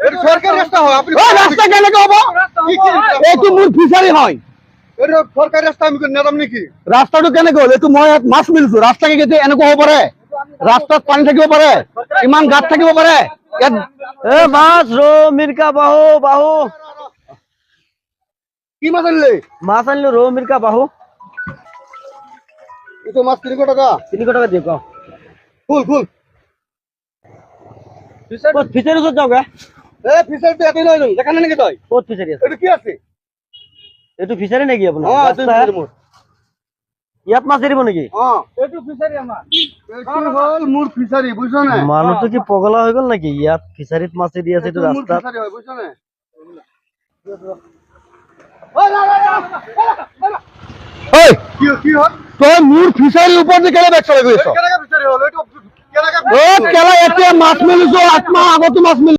এটা সৰকাৰি ৰাস্তা হয়, আপনি ৰাস্তা কেনেকে হব? এইটো মোৰ ফিচাৰী হয়। এটা সৰকাৰি ৰাস্তা আমি নিলাম নাকি? ৰাস্তাটো কেনেকে হ'ল? এইটো মই মাছ মিলিছো, ৰাস্তা কি এনেকুৱা হ'ব পাৰে? ৰাস্তাত পানী থাকিব পাৰে, ইমান গাঁত থাকিব পাৰে? ইয়াত মাছ রো মির্কা বাহু বাহু কি মাছ আনলে? মাছ আনলো রো মির্কা বাহু এটা মাছ 3 টাকা। 3 টাকা দিও কও ফুল ফুল। কত ফিচারি সব যাও গে ফিশারি তো এতই নয়, দেখানে নাকি তাই? কত ফিচারি আছে এটা কি আছে? এটু ফিচারি নাকি আপনার হ্যাঁ, রাস্তা ফিশারি মোর। ইয়াত মাছ এরিব নাকি হ্যাঁ, এটু ফিশারি আমার। এটু হল মোর ফিশারি, বুঝছো না? মানুষ তো কি পগলা হয়ে গেল নাকি ইয়াত ফিচারিত মাছ এরি আছে একটু মোর রাস্তা ফিশারি হয়, বুঝছো না? ঐ কি হল? তই মোৰ ফিচাৰীৰ ওপৰত যে কেলে বেগ চলাই গৈ আছ? কেনেকা ফিশারি হল? এটা কেনেকা কেলা এতিয়া মাছ মেলিছো, আত্মা আগতো মাছ মেলি